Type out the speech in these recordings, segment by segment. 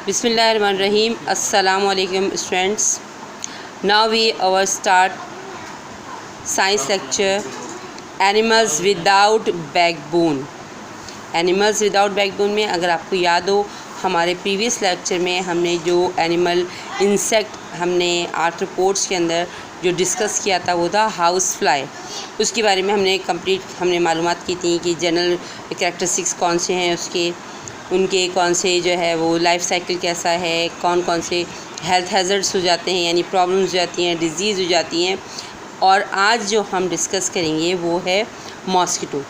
Bismillahirrahmanirrahim. Assalamu alaikum students. Now we our start science lecture Animals without backbone. Animals without backbone में अगर आपको याद हो हमारे प्रीवियस लेक्चर में हमने जो एनिमल इंसेक्ट हमने आर्थ्रोपोड्स के अंदर जो डिस्कस किया था वो था हाउस फ्लाई। उसके बारे में हमने मालूमात की थी कि जनरल कैरेक्टरिस्टिक्स कौन से हैं उसके, उनके कौन से जो है वो लाइफ साइकिल कैसा है, कौन कौन से हेल्थ हैज़र्ड्स हो जाते हैं यानी प्रॉब्लम्स हो जाती हैं, डिजीज़ हो जाती हैं। और आज जो हम डिस्कस करेंगे वो है मॉस्किटो।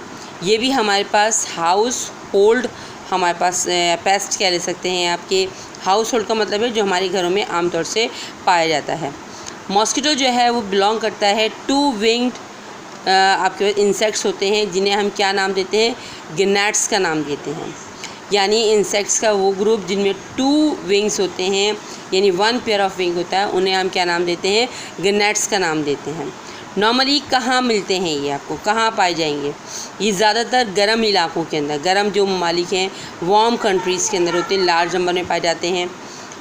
ये भी हमारे पास हाउस होल्ड हमारे पास पेस्ट क्या ले सकते हैं। आपके हाउस होल्ड का मतलब है जो हमारे घरों में आमतौर से पाया जाता है। मॉस्किटो जो है वो बिलोंग करता है टू विंग्ड आपके पास इंसेक्ट्स होते हैं जिन्हें हम क्या नाम देते हैं, गिनेट्स का नाम देते हैं। यानी इंसेक्ट्स का वो ग्रुप जिनमें टू विंग्स होते हैं यानी वन पेयर ऑफ विंग होता है, उन्हें हम क्या नाम देते हैं, गिनेट्स का नाम देते हैं। नॉर्मली कहाँ मिलते हैं ये, आपको कहाँ पाए जाएंगे? ये ज़्यादातर गर्म इलाकों के अंदर, गर्म जो ममालिक हैं वार्म कंट्रीज़ के अंदर होते हैं, लार्ज नंबर में पाए जाते हैं।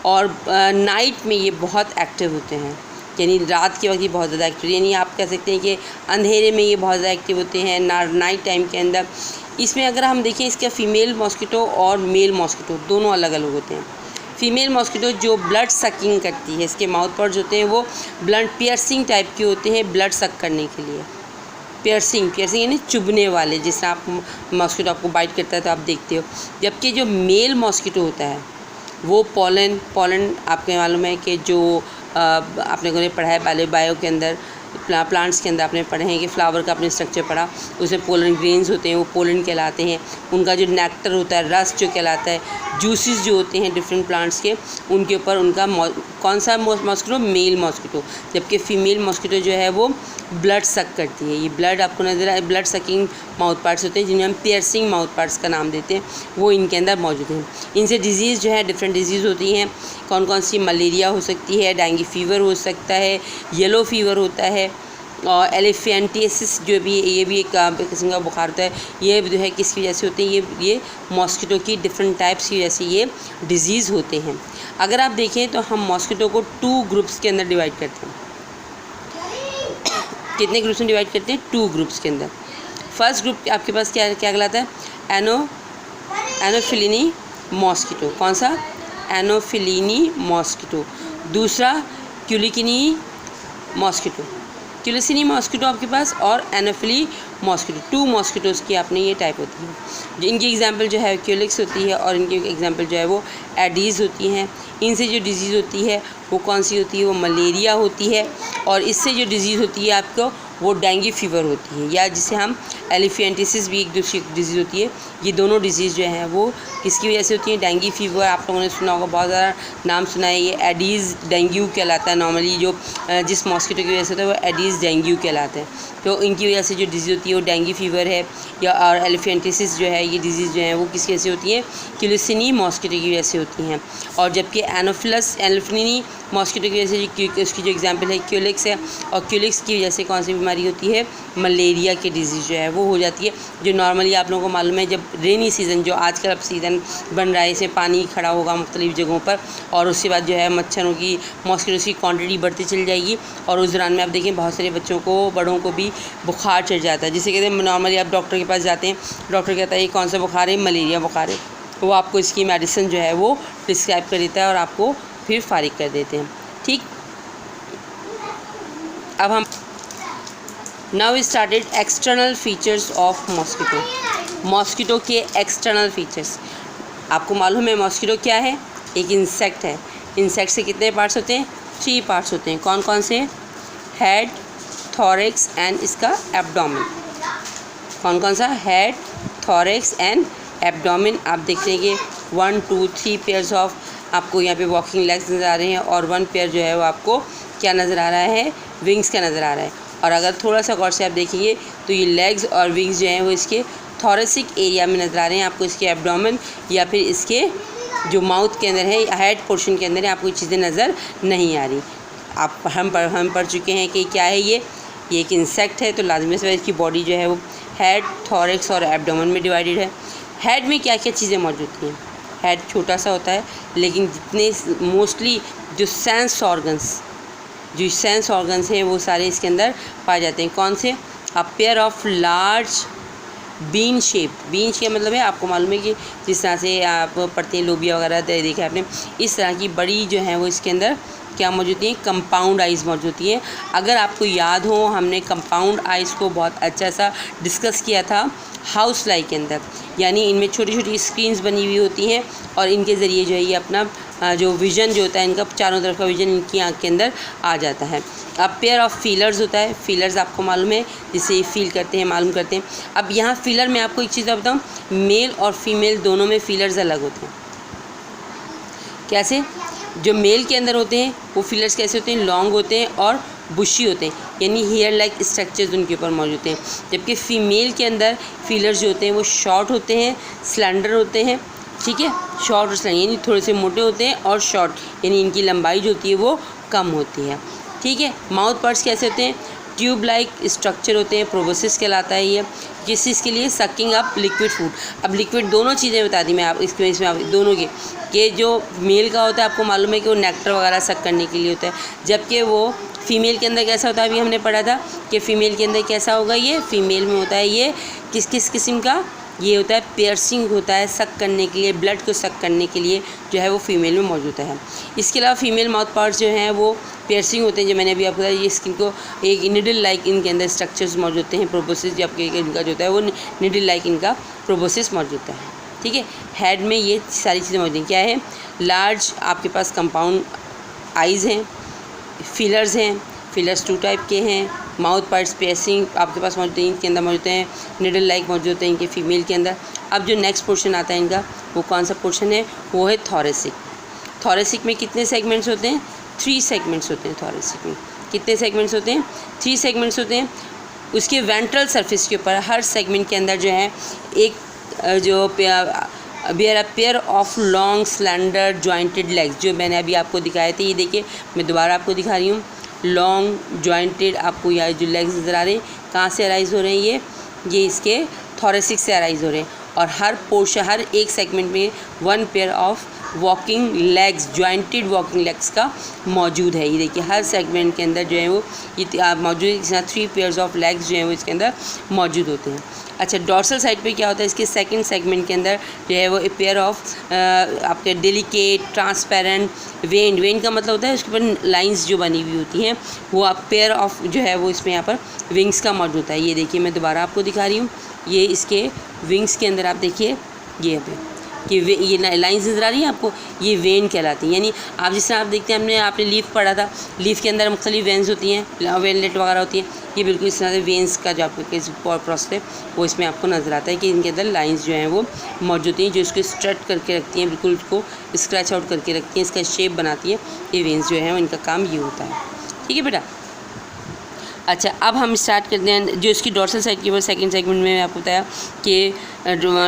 और नाइट में ये बहुत एक्टिव होते हैं, यानी रात के वक्त ये बहुत ज़्यादा एक्टिव, यानी आप कह सकते हैं कि अंधेरे में ये बहुत ज़्यादा एक्टिव होते हैं नाइट टाइम के अंदर। इसमें अगर हम देखें इसका फ़ीमेल मॉस्किटो और मेल मॉस्किटो दोनों अलग अलग होते हैं। फ़ीमेल मॉस्किटो जो ब्लड सकिंग करती है, इसके माउथ पार्ट्स होते हैं वो ब्लड पियर्सिंग टाइप के होते हैं, ब्लड सक करने के लिए। पियर्सिंग यानी चुभने वाले, जिससे आप मॉस्किटो आपको बाइट करता है तो आप देखते हो। जबकि जो मेल मॉस्किटो होता है वो पोलन आपके मालूम है कि जो आपने को पढ़ा है बायो के अंदर, प्लांट्स के अंदर आपने पढ़े हैं कि फ्लावर का आपने स्ट्रक्चर पढ़ा, उसमें पोलन ग्रेन्स होते हैं, वो पोलन कहलाते हैं। उनका जो नेक्टर होता है, रस जो कहलाता है, जूसेस जो होते हैं डिफरेंट प्लांट्स के, उनके ऊपर उनका कौन सा मॉस्किटो, मेल मॉस्किटो। जबकि फ़ीमेल मॉस्किटो जो है वो ब्लड सक करती है। ये ब्लड आपको नजर आए, ब्लड सकिंग माउथ पार्ट्स होते हैं जिन्हें हम पियर्सिंग माउथ पार्ट्स का नाम देते हैं, वो इनके अंदर मौजूद हैं। इनसे डिजीज़ जो है डिफरेंट डिजीज़ होती हैं। कौन कौन सी? मलेरिया हो सकती है, डेंगू फीवर हो सकता है, येलो फीवर होता है, और एलिफेंटियासिस जो भी ये भी एक किस्म का बुखार होता है। ये जो है किसकी वजह से होते हैं? ये मॉस्किटो की डिफरेंट टाइप्स की वजह से ये डिजीज़ होते हैं। अगर आप देखें तो हम मॉस्किटो को टू ग्रुप्स के अंदर डिवाइड करते हैं। कितने ग्रुप्स में डिवाइड करते हैं? टू ग्रुप्स के अंदर। फर्स्ट ग्रुप आपके पास क्या कहलाता है? एनोफिलीनी मॉस्किटो। कौन सा? एनोफिलीनी मॉस्किटो। दूसरा क्यूलिकिनी मॉस्किटो, क्यूलिसिनी मॉस्किटो आपके पास, और एनोफिली मॉस्किटो। टू मॉस्किटोज़ की आपने ये टाइप होती है। इनकी एग्जांपल जो है क्यूलिक्स होती है और इनकी एग्जांपल जो है वो एडीज़ होती हैं। इनसे जो डिजीज़ होती है वो कौन सी होती है? वो मलेरिया होती है। और इससे जो डिजीज़ होती है आपको वो डेंगू फीवर होती है, या जिसे हम एलिफेंटियासिस भी एक दूसरी डिजीज़ होती है। ये दोनों डिजीज़ जो हैं वो किसकी वजह से होती हैं? डेंगू फीवर आप लोगों ने सुना होगा, बहुत ज़्यादा नाम सुना है। ये एडीज़ डेंगू कहलाता है। नॉर्मली जो जिस मॉस्किटो की वजह से होता है वो एडीज़ डेंगू कहलाता है। तो इनकी वजह से जो डिजीज़ होती है वो डेंगू फीवर है, या और एलिफेंटियासिस जो है ये डिजीज़ जो है वो किसकी वजह से होती है? क्यूलिसिनी मॉस्किटो की वजह से होती हैं। और जबकि एनोफिलीनी मॉस्किटो की वजह से उसकी जो एग्जांपल है क्यूलिक्स है, और क्यूलिक्स की वजह से कौन सी बीमारी होती है? मलेरिया की डिजीज़ जो है वो हो जाती है। जो नॉर्मली आप लोगों को मालूम है, जब रेनी सीज़न जो आजकल अब सीज़न बन रहा है, इसमें पानी खड़ा होगा मुख्तलिफ़ जगहों पर, और उसके बाद जो है मच्छरों की, मॉस्किटोज़ की क्वांटिटी बढ़ती चली जाएगी। और उस दौरान में आप देखें बहुत सारे बच्चों को, बड़ों को भी बुखार चढ़ जाता है। जिसे कहते हैं नॉर्मली आप डॉक्टर के पास जाते हैं, डॉक्टर कहता है ये कौन सा बुखार है? मलेरिया बुखार है। वो आपको इसकी मेडिसिन जो है वो प्रिस्क्राइब कर देता है और आपको फिर फारिग कर देते हैं। ठीक, अब हम now we started external features of mosquito. Mosquito के एक्सटर्नल फीचर्स आपको मालूम है। मॉस्किटो क्या है? एक इंसेक्ट है। इंसेक्ट से कितने पार्ट्स होते हैं? 3 पार्ट्स होते हैं। कौन कौन से? हेड, थॉरेक्स एंड इसका एब्डोमेन। कौन कौन सा? Head, thorax and abdomen. आप देख रहे हैं कि 1 2 3 पेयर्स ऑफ आपको यहाँ पे वॉकिंग लेग्स नज़र आ रहे हैं, और 1 पेयर जो है वो आपको क्या नज़र आ रहा है? विंग्स का नज़र आ रहा है। और अगर थोड़ा सा गौर से आप देखेंगे तो ये लेग्स और विंग्स जो हैं वो इसके थॉरेसिक एरिया में नज़र आ रहे हैं। आपको इसके एब्डोमेन या फिर इसके जो माउथ के अंदर है, हेड पोर्शन के अंदर है, आपको ये चीज़ें नज़र नहीं आ रही। हम पढ़ चुके हैं कि क्या है ये एक इंसेक्ट है, तो लाजमी से इसकी बॉडी जो है वो हेड, थॉरेक्स और एब्डोमेन में डिवाइडेड है। हेड में क्या क्या चीज़ें मौजूद हैं? हेड छोटा सा होता है, लेकिन जितने मोस्टली जो सेंस ऑर्गन्स हैं वो सारे इसके अंदर पाए जाते हैं। कौन से? A pair of large bean shape का मतलब है, आपको मालूम है कि जिस तरह से आप पढ़ते हैं लोबिया वगैरह देखा आपने, इस तरह की बड़ी जो है वो इसके अंदर क्या मौजूद होती हैं? कंपाउंड आइज़ मौजूद होती हैं। अगर आपको याद हो, हमने कंपाउंड आइज़ को बहुत अच्छा सा डिस्कस किया था हाउस फ्लाई के अंदर, यानी इनमें छोटी छोटी स्क्रीन्स बनी हुई होती हैं और इनके ज़रिए जो है ये अपना जो विज़न जो होता है इनका चारों तरफ का विज़न इनकी आँख के अंदर आ जाता है। अब पेयर ऑफ फीलर्स होता है, फीलर्स आपको मालूम है जिसे ये फील करते हैं, मालूम करते हैं। अब यहाँ फीलर में आपको एक चीज़ बताऊँ, मेल और फीमेल दोनों में फीलर्स अलग होते हैं। कैसे? जो मेल के अंदर होते हैं वो फीलर्स कैसे होते हैं? लॉन्ग होते हैं और बुशी होते हैं, यानी हेयर लाइक स्ट्रक्चर्स उनके ऊपर मौजूद होते हैं। जबकि फ़ीमेल के अंदर फीलर्स जो होते हैं वो शॉर्ट होते हैं, स्लेंडर होते हैं, ठीक है, शॉर्ट और स्लेंडर, यानी थोड़े से मोटे होते हैं और शॉर्ट, यानी इनकी लंबाई जो होती है वो कम होती है, ठीक है। माउथ पार्ट्स कैसे होते हैं? ट्यूब लाइक स्ट्रक्चर होते हैं, प्रोबोसिस कहलाता है ये, जिस चीज़ के लिए सकिंग अप लिक्विड फूड। अब लिक्विड दोनों चीज़ें बता दी मैं आप इसमें आप दोनों के जो मेल का होता है आपको मालूम है कि वो नेक्टर वगैरह सक करने के लिए होता है, जबकि वो फ़ीमेल के अंदर कैसा होता है? अभी हमने पढ़ा था कि फ़ीमेल के अंदर कैसा होगा, ये फ़ीमेल में होता है ये किस किस्म का? ये होता है पियर्सिंग होता है, सक करने के लिए, ब्लड को सक करने के लिए जो है वो फ़ीमेल में मौजूद है। इसके अलावा फ़ीमेल माउथ पार्ट्स जो हैं वो पियर्सिंग होते हैं, जो मैंने अभी आपको बताया, ये स्किन को एक निडल लाइक इनके अंदर स्ट्रक्चर्स मौजूद होते हैं, प्रोबोसिस जो आपके इनका जो होता है वो निडल लाइक इनका प्रोबोसिस मौजूद होता है, ठीक है। हेड में ये सारी चीज़ें मौजूद हैं। क्या है? लार्ज आपके पास कंपाउंड आइज़ हैं, फीलर्स हैं, फीलर्स 2 टाइप के हैं, माउथ पार्ट्स पियर्सिंग आपके पास मौजूद है, इनके अंदर मौजूद हैं, निडल लाइक मौजूद होते हैं इनके फीमेल के अंदर। अब जो नेक्स्ट पोर्शन आता है इनका, वो कौन सा पोर्शन है? वो है थोरेसिक। थोरेसिक में कितने सेगमेंट्स होते हैं? 3 सेगमेंट्स होते हैं थोरेसिक में। कितने सेगमेंट्स होते हैं? 3 सेगमेंट्स होते हैं। उसके वेंट्रल सरफेस के ऊपर हर सेगमेंट के अंदर जो है एक जो pair of long slender jointed legs, जो मैंने अभी आपको दिखाए थे, ये देखिए मैं दोबारा आपको दिखा रही हूँ। लॉन्ग जॉइंटेड आपको यहाँ जो लेग्स नज़र आ रहे हैं, कहाँ से अराइज़ हो रहे हैं? ये इसके थोरेसिक से अराइज़ हो रहे हैं। और हर पोर्शन, हर एक सेगमेंट में 1 pair of walking legs, jointed walking legs का मौजूद है। ये देखिए हर सेगमेंट के अंदर जो है वो ये मौजूद है, जिसमें 3 पेयर्स ऑफ लेग्स जो हैं वो इसके अंदर मौजूद होते हैं। अच्छा, डॉर्सल साइड पे क्या होता है? इसके सेकंड सेगमेंट के अंदर जो है वो ए पेयर ऑफ आपके डेलिकेट ट्रांसपेरेंट वेन का मतलब होता है उसके ऊपर लाइंस जो बनी हुई होती हैं, वो आप पेयर ऑफ जो है वो इसमें यहाँ पर विंग्स का मौजूद होता है। ये देखिए मैं दोबारा आपको दिखा रही हूँ, ये इसके विंग्स के अंदर आप देखिए ये पे कि ये लाइंस नज़र आ रही हैं आपको, ये वेन कहलाती हैं। यानी आप जिस तरह आप देखते हैं, आपने लीफ पढ़ा था, लीफ के अंदर मुख्तलिफ वेन्स होती हैं, वेनलेट वगैरह होती हैं, ये बिल्कुल इस तरह से वेन्स का जो आपको प्रोसेस है वो इसमें आपको नज़र आता है कि इनके अंदर लाइंस जो हैं वो मौजूद हैं, जो इसको स्ट्रेट करके रखती हैं, बिल्कुल इसको स्क्रैच आउट करके रखती हैं, इसका शेप बनाती है। ये वेन्स जो हैं इनका काम ये होता है, ठीक है बेटा। अच्छा, अब हम स्टार्ट करते हैं जो इसकी डॉर्सल साइड की वो सेकंड सेगमेंट में आपको बताया कि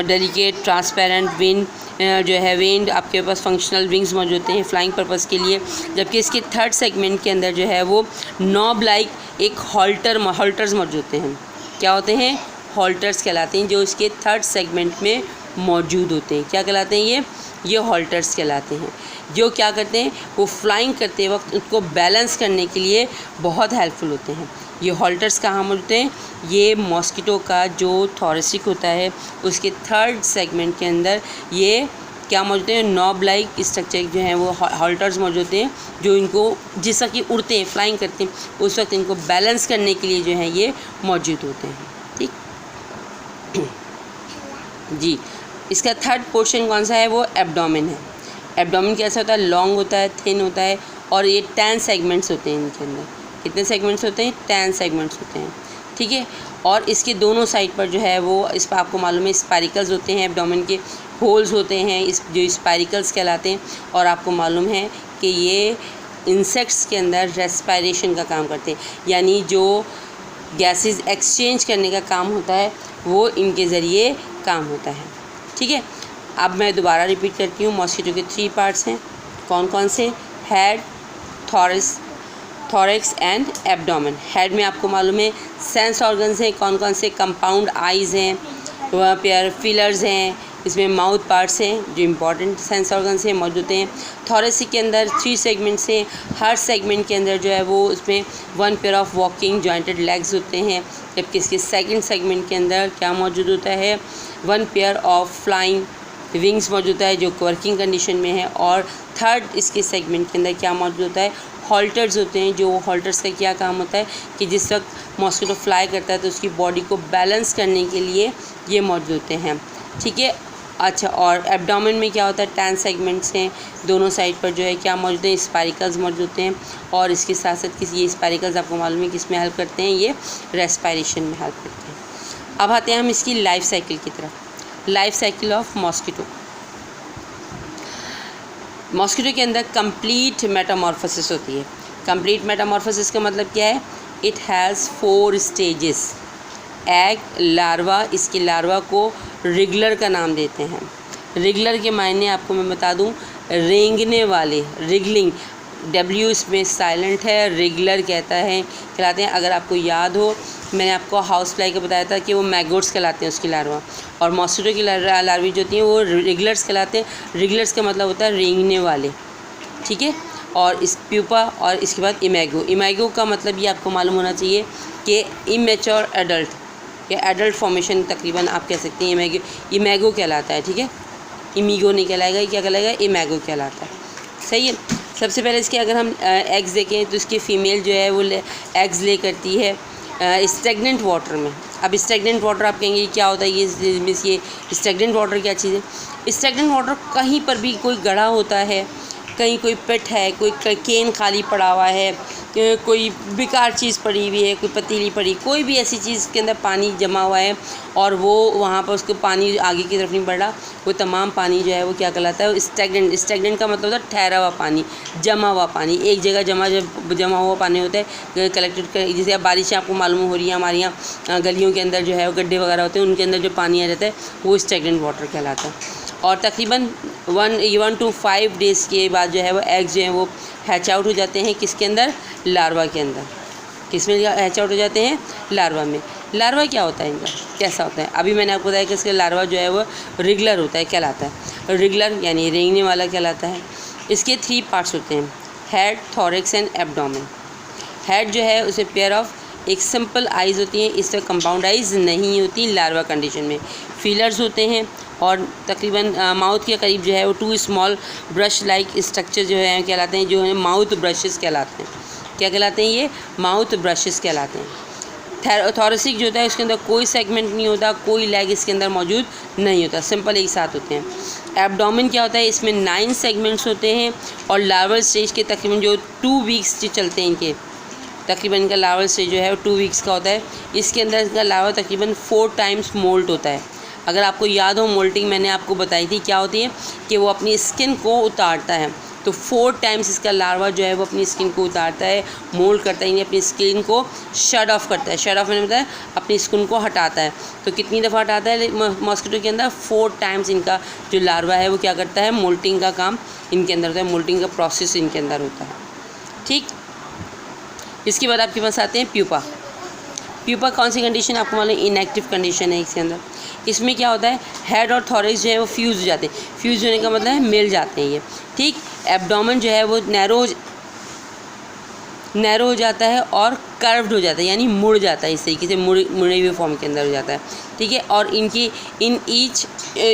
डेलिकेट ट्रांसपेरेंट वेन जो है, वेन आपके पास फंक्शनल विंग्स मौजूद होते हैं फ्लाइंग पर्पस के लिए। जबकि इसके थर्ड सेगमेंट के अंदर जो है वो नॉब लाइक एक हॉल्टर्स मौजूद होते हैं। क्या होते हैं? हॉल्टर्स कहलाते हैं, जो इसके थर्ड सेगमेंट में मौजूद होते हैं। क्या कहलाते हैं? ये हॉल्टर्स कहलाते हैं, जो क्या करते हैं? वो फ्लाइंग करते वक्त उसको बैलेंस करने के लिए बहुत हेल्पफुल होते हैं। ये हॉल्टर्स कहाँ मौजूद हैं? ये मॉस्किटो का जो थोरेसिक होता है उसके थर्ड सेगमेंट के अंदर ये क्या मौजूद है? नॉब लाइक स्ट्रक्चर जो है वो हॉल्टर्स मौजूद हैं, जो इनको जिस वक्त ये उड़ते हैं, फ्लाइंग करते हैं, उस वक्त इनको बैलेंस करने के लिए जो है ये मौजूद होते हैं, ठीक जी। इसका थर्ड पोर्शन कौन सा है? वो एब्डोमेन है। एब्डोमेन कैसा होता है? लॉन्ग होता है, थिन होता है, और ये 10 सेगमेंट्स होते हैं इनके अंदर। कितने सेगमेंट्स होते हैं? 10 सेगमेंट्स होते हैं, ठीक है। और इसके दोनों साइड पर जो है वो इस पर आपको मालूम है स्पाइरिकल्स होते हैं, एब्डोमेन के होल्स होते हैं, इस जो स्पाइरिकल्स कहलाते हैं। और आपको मालूम है कि ये इंसेक्ट्स के अंदर रेस्पिरेशन का काम करते हैं, यानी जो गैसेस एक्सचेंज करने का काम होता है वो इनके ज़रिए काम होता है, ठीक है। अब मैं दोबारा रिपीट करती हूँ, मॉस्किटो के 3 पार्ट्स हैं। कौन कौन से? Head, thorax and abdomen. Head में आपको मालूम है सेंस ऑर्गन्स हैं, कौन कौन से? कंपाउंड आइज़ हैं, वहाँ पेयर फीलर्स हैं, इसमें माउथ पार्ट्स हैं जो इम्पॉर्टेंट सेंस ऑर्गन्स हैं मौजूद होते हैं। थोरेसिक के अंदर 3 सेगमेंट्स हैं, हर सेगमेंट के अंदर जो है वो उसमें 1 pair of walking jointed legs होते हैं, जबकि इसके सेकंड सेगमेंट के अंदर क्या मौजूद होता है, 1 पेयर ऑफ फ्लाइंग विंग्स मौजूद होता है जो वर्किंग कंडीशन में है। और थर्ड इसके सेगमेंट के अंदर क्या मौजूद होता है, हॉल्टर्स होते हैं। जो हॉल्टर्स का क्या काम होता है कि जिस वक्त मॉस्किटो फ्लाई करता है तो उसकी बॉडी को बैलेंस करने के लिए ये मौजूद होते हैं, ठीक है। अच्छा, और एब्डोमेन में क्या होता है, 10 सेगमेंट्स हैं, दोनों साइड पर जो है क्या मौजूद है, स्पाइरिकल्स मौजूद होते हैं। और इसके साथ साथ किसी ये स्पाइरिकल्स आपको मालूम है किस में हेल्प करते हैं, ये रेस्पायरेशन में हेल्प करते हैं। अब आते हैं हम इसकी लाइफ साइकिल की तरफ। Life cycle of mosquito. Mosquito के अंदर कंप्लीट मेटामॉर्फोसिस होती है। कंप्लीट मेटामॉर्फोसिस का मतलब क्या है, it has 4 stages. Egg, larva, इसके लार्वा को रिगलर का नाम देते हैं। रिगलर के मायने आपको मैं बता दूं, रेंगने वाले, रिगलिंग, W इसमें साइलेंट है, रिगलर कहलाते हैं। अगर आपको याद हो, मैंने आपको हाउस फ्लाई का बताया था कि वो मैगोट्स कहलाते हैं उसकी लार्वा, और मॉस्किटो की लार्वी जो होती हैं वो रिगलर्स कहलाते हैं। रिगलर्स का मतलब होता है रेंगने वाले, ठीक है। और इस प्यूपा और इसके बाद इमेगो। इमेगो का मतलब ये आपको मालूम होना चाहिए कि इमेच्योर एडल्ट या एडल्ट फॉर्मेशन तकरीबन आप कह सकते हैं इमेगो कहलाता है, ठीक है। इमीगो नहीं कहलाएगा, ये क्या कहलाएगा, इमेगो कहलाता है, सही है। सबसे पहले इसके अगर हम एग्स देखें तो इसकी फ़ीमेल जो है वो एग्स ले करती है स्टेगनेंट वाटर में। अब स्टेगनेंट वाटर आप कहेंगे क्या होता है, ये स्टेगनेंट वाटर क्या चीज़ है। स्टेगनेंट वाटर कहीं पर भी कोई गड्ढा होता है, कहीं कोई पिट है, कोई केन खाली पड़ा हुआ है, कोई बेकार चीज़ पड़ी हुई है, कोई पतीली पड़ी, कोई भी ऐसी चीज़ के अंदर पानी जमा हुआ है और वो वहाँ पर उसको पानी आगे की तरफ नहीं बढ़ रहा, वो तमाम पानी जो है वो क्या कहलाता है, स्टैग्नेंट। स्टैग्नेंट का मतलब होता है ठहरा हुआ पानी, जमा हुआ पानी, एक जगह जमा हुआ पानी होता है कलेक्टेड कर। जैसे अब बारिशें आपको मालूम हो रही हैं, हमारे यहाँ गलियों के अंदर जो है वो गड्ढे वगैरह होते हैं, उनके अंदर जो पानी आ जाता है वो स्टैग्नेंट वाटर कहलाता है। और तकरीबन 1 to 5 डेज़ के बाद जो है वो एग्स जो हैं वो हैच आउट हो जाते हैं, किसके अंदर, लार्वा के अंदर। किस में हैच आउट हो जाते हैं, लार्वा में। लार्वा क्या होता है इनका, कैसा होता है, अभी मैंने आपको बताया कि इसका लार्वा जो है वो रिगलर होता है, कहलाता है। रिगलर यानी रेंगने वाला कहलाता है। इसके 3 पार्ट्स होते हैं, head, thorax and abdomen. Head जो है उसे पेयर ऑफ एक सिंपल आइज़ होती हैं, इसमें कंपाउंड आइज़ नहीं होती लार्वा कंडीशन में। फीलर्स होते हैं और तकरीबन माउथ के करीब जो है वो 2 स्मॉल ब्रश लाइक स्ट्रक्चर जो है कहलाते हैं, जो है माउथ ब्रशेस कहलाते हैं। क्या कहलाते हैं, ये माउथ ब्रशेस कहलाते हैं। थोरेसिक जो होता है उसके अंदर कोई सेगमेंट नहीं होता, कोई लेग इसके अंदर मौजूद नहीं होता, सिंपल एक साथ होते हैं। एब्डोमेन क्या होता है, इसमें 9 सेगमेंट्स होते हैं और लार्वल स्टेज के तकरीबन जो 2 वीक्स चलते हैं इनके, तकरीबन इनका लार्वल स्टेज जो है 2 वीक्स का होता है। इसके अंदर इसका लार्वा तकरीबन 4 टाइम्स मोल्ट होता है। अगर आपको याद हो, मोल्टिंग मैंने आपको बताई थी क्या होती है कि वो अपनी स्किन को उतारता है, तो 4 टाइम्स इसका लार्वा जो है वो अपनी स्किन को उतारता है, मोल्ड करता है, यानी अपनी स्किन को शट ऑफ करता है। शट ऑफ मैंने बताया अपनी स्किन को हटाता है। तो कितनी दफ़ा हटाता है मॉस्किटो के अंदर, 4 टाइम्स इनका जो लार्वा है वो क्या करता है, मोल्टिंग का काम इनके अंदर होता है, मोल्टिंग का प्रोसेस इनके अंदर होता है, ठीक। इसके बाद आपके पास आते हैं प्यूपा। प्यूपा कौन सी कंडीशन आपको मालूम, इनएक्टिव कंडीशन है इसके अंदर। इसमें क्या होता है, हेड और थॉरेक्स जो है वो फ्यूज़ हो जाते हैं। फ्यूज़ होने का मतलब है मिल जाते हैं ये, ठीक। एब्डोमेन जो है वो नैरो हो जाता है और कर्व्ड हो जाता है, यानी मुड़ जाता है, इस तरीके से मुड़े हुए फॉर्म के अंदर हो जाता है, ठीक है। और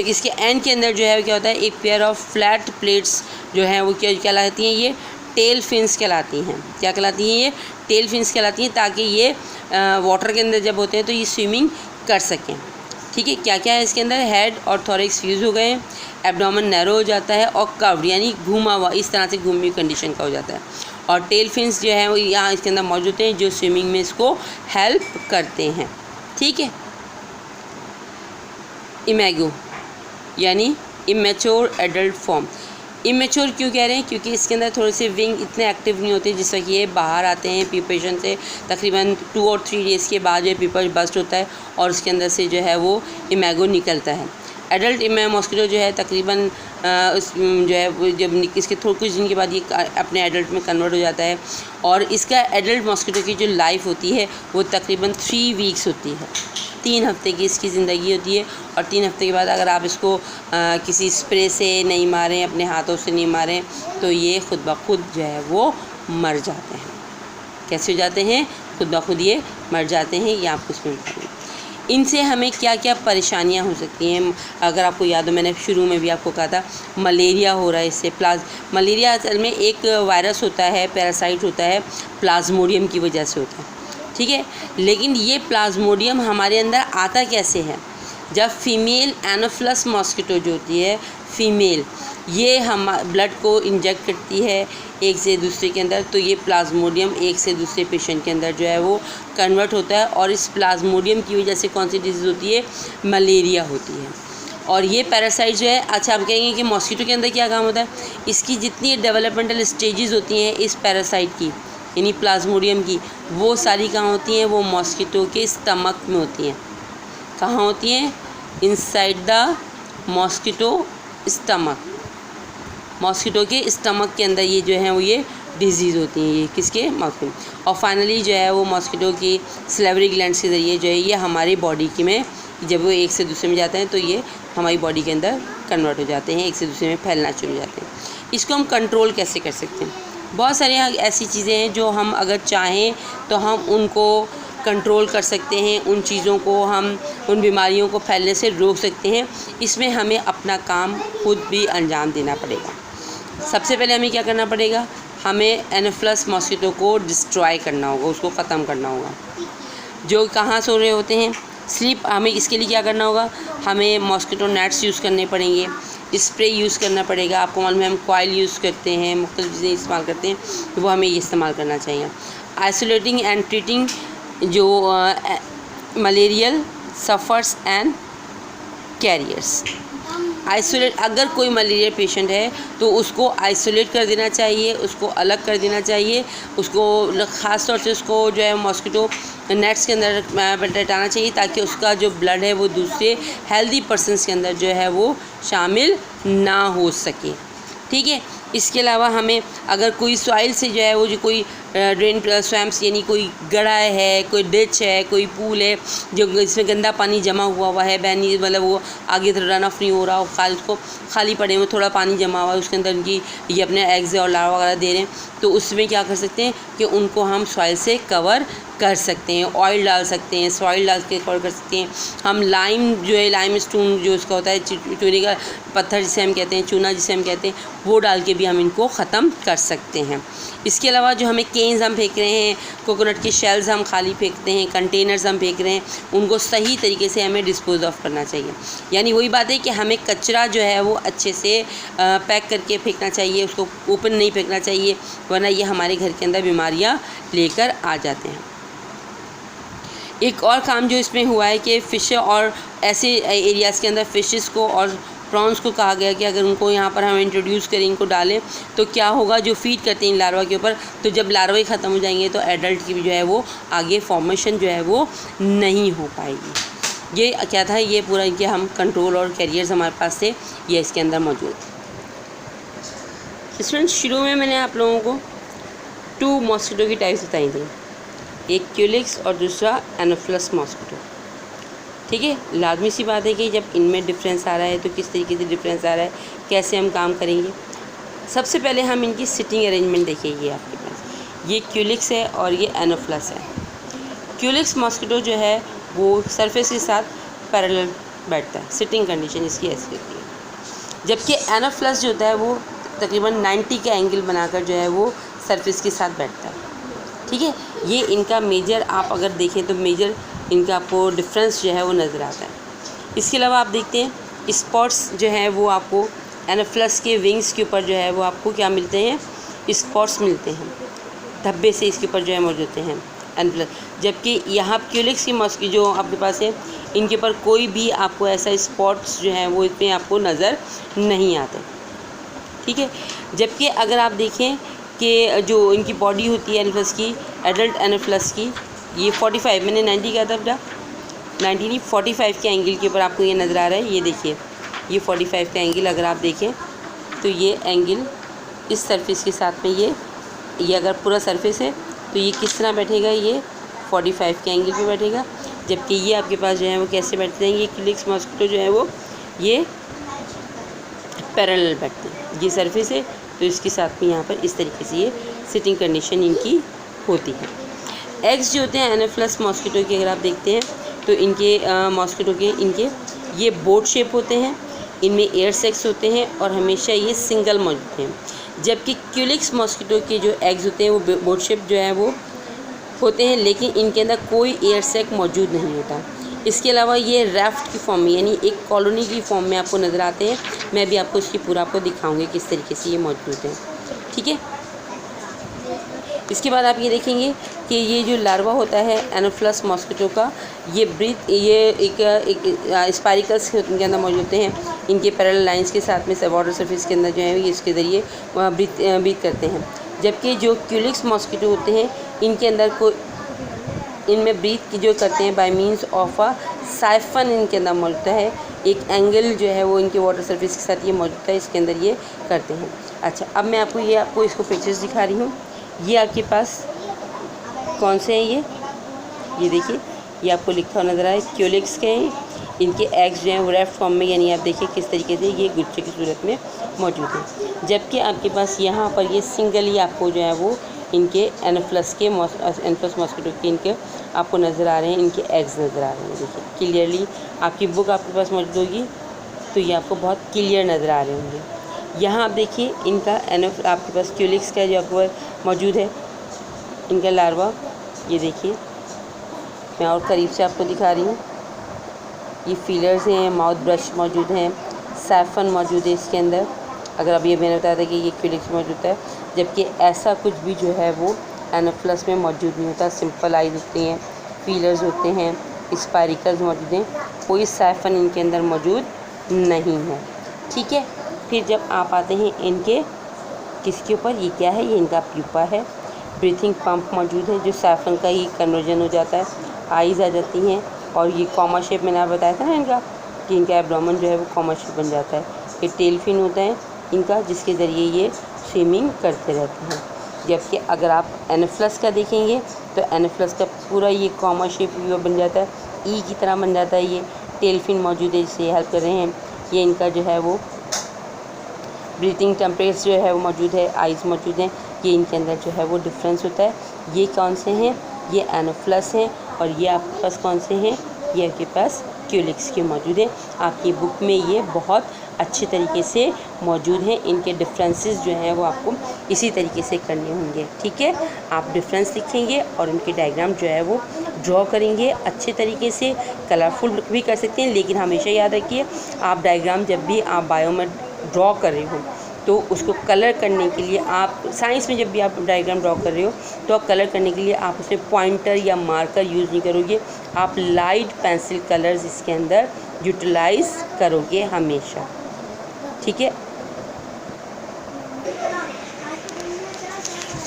इसके एंड के अंदर जो है क्या होता है, एक पेयर ऑफ फ्लैट प्लेट्स जो हैं वो क्या कहलाती हैं, ये टेल फिन्स कहलाती हैं। क्या कहलाती हैं, ये टेल फिन्स कहलाती हैं, ताकि ये वाटर के अंदर जब होते हैं तो ये स्विमिंग कर सकें, ठीक है। क्या क्या है इसके अंदर, हेड और थॉरेक्स फ्यूज़ हो गए, एब्डोमेन नैरो हो जाता है और कर्व्ड यानी घूमा हुआ, इस तरह से घूमी हुई कंडीशन का हो जाता है। और टेल फिन्स जो हैं वो यहाँ इसके अंदर मौजूद हैं, जो स्विमिंग में इसको हेल्प करते हैं, ठीक है। इमेगो यानी इमेच्योर एडल्ट फॉर्म। इमेच्योर क्यों कह रहे हैं, क्योंकि इसके अंदर थोड़े से विंग इतने एक्टिव नहीं होते, जिस वक्त ये बाहर आते हैं प्यूपेशन से तकरीबन 2 और 3 डेज़ के बाद जो प्यूपा बस्ट होता है और उसके अंदर से जो है वो इमेगो निकलता है। एडल्ट मॉस्किटो जो है तकरीबन उस जो है वो जब इसके थोड़े कुछ दिन के बाद ये अपने एडल्ट में कन्वर्ट हो जाता है, और इसका एडल्ट मॉस्किटो की जो लाइफ होती है वो तकरीबन 3 वीक्स होती है। 3 हफ्ते की इसकी ज़िंदगी होती है, और 3 हफ्ते के बाद अगर आप इसको किसी स्प्रे से नहीं मारें, अपने हाथों से नहीं मारें, तो ये खुद ब खुद जो है वो मर जाते हैं। कैसे हो जाते हैं? खुद ब खुद ये मर जाते हैं। ये आपको इसमें बताएंगे इनसे हमें क्या क्या परेशानियां हो सकती हैं। अगर आपको याद हो, मैंने शुरू में भी आपको कहा था मलेरिया हो रहा है इससे। मलेरिया असल में एक वायरस होता है, पैरासाइट होता है, प्लाज्मोडियम की वजह से होता है, ठीक है। लेकिन ये प्लाज्मोडियम हमारे अंदर आता कैसे है? जब फीमेल एनोफिलस मॉस्किटो जो होती है फीमेल, ये हम ब्लड को इंजेक्ट करती है एक से दूसरे के अंदर, तो ये प्लाज्मोडियम एक से दूसरे पेशेंट के अंदर जो है वो कन्वर्ट होता है, और इस प्लाज्मोडियम की वजह से कौन सी डिजीज़ होती है? मलेरिया होती है। और ये पैरासाइट जो है, अच्छा आप कहेंगे कि मॉस्किटो के अंदर क्या काम होता है? इसकी जितनी डेवलपमेंटल स्टेजेस होती हैं इस पैरासाइट की, यानी प्लाज्मोडियम की, वो सारी कहाँ होती हैं? वो मॉस्किटो के स्टमक में होती हैं। कहाँ होती हैं? Inside the mosquito stomach. Mosquito के स्टमक के अंदर ये जो है वो ये डिजीज़ होती हैं, ये किसके? मॉस्किटो। और फाइनली जो है वो मॉस्किटो की सलेवरी ग्लैंड्स के ज़रिए जो है ये हमारी बॉडी की में, जब वो एक से दूसरे में जाते हैं तो ये हमारी बॉडी के अंदर कन्वर्ट हो जाते हैं, एक से दूसरे में फैलना शुरू हो जाते हैं। इसको हम कंट्रोल कैसे कर सकते हैं? बहुत सारी ऐसी चीज़ें हैं जो हम अगर चाहें तो हम उनको कंट्रोल कर सकते हैं, उन चीज़ों को हम, उन बीमारियों को फैलने से रोक सकते हैं। इसमें हमें अपना काम खुद भी अंजाम देना पड़ेगा। सबसे पहले हमें क्या करना पड़ेगा? हमें एनोफिलस मॉस्किटो को डिस्ट्रॉय करना होगा, उसको ख़त्म करना होगा। जो कहाँ सो रहे होते हैं? स्लीप। हमें इसके लिए क्या करना होगा? हमें मॉस्किटो नेट्स यूज़ करने पड़ेंगे, स्प्रे यूज़ करना पड़ेगा। आपको मालूम है हम कॉइल यूज़ करते हैं, मुख्तलिफ़ चीज़ें इस्तेमाल करते हैं, तो वो हमें ये इस्तेमाल करना चाहिए। आइसोलेटिंग एंड ट्रीटिंग जो malarial suffers and carriers. Isolate, अगर कोई मलेरिया पेशेंट है तो उसको आइसोलेट कर देना चाहिए, उसको अलग कर देना चाहिए, उसको ख़ास तौर से उसको जो है मॉस्किटो नेट्स के अंदर लटाना चाहिए, ताकि उसका जो ब्लड है वो दूसरे हेल्दी पर्सनस के अंदर जो है वो शामिल ना हो सके, ठीक है। इसके अलावा हमें अगर कोई सॉइल से जो है वो जो कोई ड्रेन स्वैम्प्स, यानी कोई गड्ढा है, कोई डिच है, कोई पूल है जो इसमें गंदा पानी जमा हुआ है, बहनी मतलब वो आगे रन ऑफ नहीं हो रहा, उसको खाली पड़े हुए थोड़ा पानी जमा हुआ है, उसके अंदर उनकी ये अपने एग्स और लार्वा वगैरह दे रहे हैं, तो उसमें क्या कर सकते हैं कि उनको हम सॉइल से कवर कर सकते हैं, ऑयल डाल सकते हैं, सॉइल डाल के कवर कर सकते हैं। हम लाइम जो है, लाइम स्टोन जो उसका होता है, चूने का पत्थर जिसे हम कहते हैं, चूना जिसे हम कहते हैं, वो डाल के भी हम इनको ख़त्म कर सकते हैं। इसके अलावा जो हमें केन्स हम फेंक रहे हैं, कोकोनट के शेल्स हम खाली फेंकते हैं, कंटेनर्स हम फेंक रहे हैं, उनको सही तरीके से हमें डिस्पोज ऑफ करना चाहिए। यानी वही बात है कि हमें कचरा जो है वो अच्छे से पैक करके फेंकना चाहिए, उसको ओपन नहीं फेंकना चाहिए, वरना ये हमारे घर के अंदर बीमारियाँ लेकर आ जाते हैं। एक और काम जो इसमें हुआ है कि फ़िश और ऐसे एरियाज़ के अंदर फ़िशेस को और प्रॉन्स को कहा गया कि अगर उनको यहाँ पर हम इंट्रोड्यूस करें, इनको डालें, तो क्या होगा, जो फीड करते हैं लार्वा के ऊपर, तो जब लार्वा ख़त्म हो जाएंगे तो एडल्ट की भी जो है वो आगे फॉर्मेशन जो है वो नहीं हो पाएगी। ये क्या था, ये पूरा इनके हम कंट्रोल और कैरियर्स हमारे पास थे, ये इसके अंदर मौजूद थे। स्टूडेंट्स, शुरू में मैंने आप लोगों को 2 मॉस्किटो की टाइप्स बताई थी, एक क्यूलिक्स और दूसरा एनोफिलस मॉस्किटो, ठीक है। लाजमी सी बात है कि जब इनमें डिफरेंस आ रहा है तो किस तरीके से डिफरेंस आ रहा है, कैसे हम काम करेंगे। सबसे पहले हम इनकी सिटिंग अरेंजमेंट देखिए। आपके पास ये क्यूलिक्स है और ये एनोफिलस है। क्यूलिक्स मॉस्किटो जो है वो सरफेस के साथ पैरेलल बैठता है, सिटिंग कंडीशन इसकी ऐसी होती है। जबकि एनोफिलस जो होता है वो तकरीबन 90 का एंगल बनाकर जो है वो सरफेस के साथ बैठता है, ठीक है। ये इनका मेजर आप अगर देखें तो मेजर इनका आपको डिफरेंस जो है वो नज़र आता है। इसके अलावा आप देखते हैं स्पॉट्स जो हैं वो आपको एनोफिलस के विंग्स के ऊपर जो है वो आपको क्या मिलते हैं, स्पॉट्स मिलते हैं, धब्बे से इसके ऊपर जो है मौजूद होते हैं एनोफिलस। जबकि यहाँ क्यूलिक्स की मॉस्किटो जो आपके पास है, इनके ऊपर कोई भी आपको ऐसा स्पॉट्स जो हैं वो इसमें आपको नज़र नहीं आते, ठीक है। जबकि अगर आप देखें कि जो इनकी बॉडी होती है एनोफिलस की, एडल्ट एनोफिलस की, ये 45, मैंने 90 कहा था बेटा, 90 नहीं 45 के एंगल के ऊपर आपको ये नज़र आ रहा है। ये देखिए ये 45 का एंगल अगर आप देखें तो ये एंगल इस सरफेस के साथ में ये अगर पूरा सरफेस है तो ये किस तरह बैठेगा, ये 45 के एंगल पे बैठेगा। जबकि ये आपके पास जो है वो कैसे बैठते हैं, ये क्यूलिक्स मॉस्किटो जो है वो ये पैरेलल बैठते हैं। ये सरफेस है तो इसके साथ में यहाँ पर इस तरीके से ये सिटिंग कंडीशन इनकी होती है। एग्स जो होते हैं एनाफिलस मॉस्किटो के अगर आप देखते हैं तो इनके मॉस्किटो के इनके ये बोट शेप होते हैं, इनमें एयर सेक्स होते हैं और हमेशा ये सिंगल मौजूद हैं। जबकि क्यूलिक्स मॉस्किटो के जो एग्स होते हैं वो बोट शेप जो है वो होते हैं, लेकिन इनके अंदर कोई एयर सेक मौजूद नहीं होता। इसके अलावा ये राफ्ट की फॉर्म में यानी एक कॉलोनी की फॉर्म में आपको नज़र आते हैं। मैं भी आपको इसकी पूरा आपको दिखाऊंगी किस तरीके से ये मौजूद हैं, ठीक है। इसके बाद आप ये देखेंगे कि ये जो लार्वा होता है एनाफिलस मॉस्किटो का, ये एक स्पाइरिकल्स के अंदर मौजूद होते हैं। इनके पैरेलल लाइंस के साथ में वाटर सरफेस के अंदर जो है ये इसके ज़रिए वहाँ ब्रीथ करते हैं। जबकि जो क्यूलिक्स मॉस्किटो होते हैं इनके अंदर इनमें ब्रीथ जो करते हैं by means of a siphon इनके अंदर मौजूद है। एक एंगल जो है वो इनके वाटर सरफेस के साथ ये मौजूद है, इसके अंदर ये करते हैं। अच्छा, अब मैं आपको इसको पिक्चर्स दिखा रही हूँ। ये आपके पास कौन से हैं, ये देखिए, ये आपको लिखा हुआ नज़र आ रहा है क्यूलिक्स के हैं। इनके एग्स जो हैं वो रेफ्ट फॉर्म में यानी आप देखिए किस तरीके से ये गुच्छे की सूरत में मौजूद है। जबकि आपके पास यहाँ पर ये सिंगली आपको जो है वो इनके एनाफिलस मॉस्किटो के इनके आपको नज़र आ रहे हैं, इनके एग्स नज़र आ रहे हैं। देखिए क्लियरली आपकी बुक आपके पास मौजूद होगी तो ये आपको बहुत क्लियर नज़र आ रहे होंगे। यहाँ आप देखिए इनका आपके पास क्यूलिक्स का जो आपको मौजूद है इनका लार्वा, ये देखिए मैं और करीब से आपको दिखा रही हूँ। ये फीलर्स हैं, माउथ ब्रश मौजूद हैं, सैफन मौजूद है इसके अंदर। अगर अब ये मैंने बताया था कि ये क्यूलिक्स मौजूद है, जबकि ऐसा कुछ भी जो है वो एनाफिलस में मौजूद नहीं होता। सिंपल आइज होती हैं, फीलर्स होते हैं, स्पाइरिकल्स मौजूद हैं, कोई सैफन इनके अंदर मौजूद नहीं है, ठीक है। फिर जब आप आते हैं इनके किसके ऊपर, ये क्या है, ये इनका प्यूपा है। ब्रीथिंग पंप मौजूद है जो सैफन का ही कन्वर्जन हो जाता है, आइज़ आ जाती हैं और ये कॉमा शेप मैंने आप बताया था ना इनका कि इनका एब्डोमेन जो है वो कॉमा शेप बन जाता है। ये टेल फिन होता है इनका जिसके ज़रिए ये स्विमिंग करते रहते हैं। जबकि अगर आप एनाफिलस का देखेंगे तो एनाफिलस का पूरा ये कॉमा शेप बन जाता है, ई की तरह बन जाता है। ये टेल फिन मौजूद है जिससे हेल्प कर रहे हैं। ये इनका जो है वो ब्रीथिंग टेम्परेचर जो है वो मौजूद है, आइज़ मौजूद हैं। ये इनके अंदर जो है वो डिफरेंस होता है। ये कौन से हैं, ये एनाफिलस हैं और ये आपके पास कौन से हैं, ये आपके पास क्यूलिक्स के मौजूद हैं। आपकी बुक में ये बहुत अच्छे तरीके से मौजूद हैं। इनके डिफरेंसेस जो हैं वो आपको इसी तरीके से करने होंगे, ठीक है। आप डिफरेंस लिखेंगे और उनके डायग्राम जो है वो ड्रॉ करेंगे अच्छे तरीके से। कलरफुल भी कर सकते हैं, लेकिन हमेशा याद रखिए आप डायग्राम जब भी आप बायो में ड्रॉ कर रहे हो तो उसको कलर करने के लिए आप साइंस में जब भी आप डायग्राम ड्रॉ कर रहे हो तो आप कलर करने के लिए आप उसमें पॉइंटर या मार्कर यूज़ नहीं करोगे, आप लाइट पेंसिल कलर्स इसके अंदर यूटिलाइज करोगे हमेशा, ठीक है।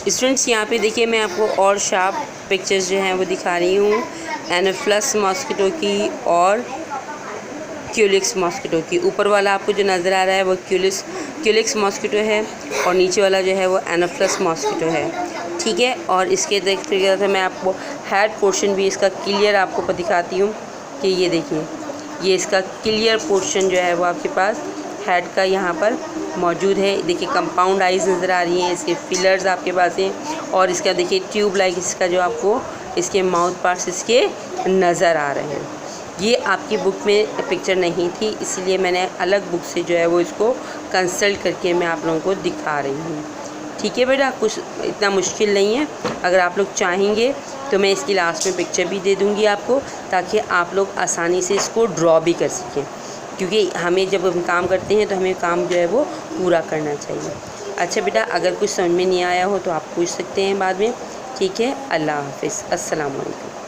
स्टूडेंट्स यहाँ पे देखिए मैं आपको और शार्प पिक्चर्स जो हैं वो दिखा रही हूँ एनाफिलस मॉस्किटो की और क्यूलिक्स मॉस्किटो की। ऊपर वाला आपको जो नज़र आ रहा है वो क्यूलिक्स मॉस्किटो है और नीचे वाला जो है वो एनाफिलस मॉस्किटो है, ठीक है। और इसके देखते मैं आपको हेड पोर्शन भी इसका क्लियर आपको दिखाती हूँ कि ये देखिए ये इसका क्लियर पोर्शन जो है वो आपके पास हेड का यहाँ पर मौजूद है। देखिए कंपाउंड आइज नज़र आ रही हैं, इसके फिलर्स आपके पास हैं और इसका देखिए ट्यूब लाइक इसका जो आपको इसके माउथ पार्ट्स इसके नज़र आ रहे हैं। ये आपकी बुक में पिक्चर नहीं थी, इसलिए मैंने अलग बुक से जो है वो इसको कंसल्ट करके मैं आप लोगों को दिखा रही हूँ, ठीक है बेटा। कुछ इतना मुश्किल नहीं है, अगर आप लोग चाहेंगे तो मैं इसकी लास्ट में पिक्चर भी दे दूँगी आपको, ताकि आप लोग आसानी से इसको ड्रॉ भी कर सकें, क्योंकि हमें जब हम काम करते हैं तो हमें काम जो है वो पूरा करना चाहिए। अच्छा बेटा, अगर कुछ समझ में नहीं आया हो तो आप पूछ सकते हैं बाद में, ठीक है। अल्लाह हाफ़िज़, अस्सलाम वालेकुम।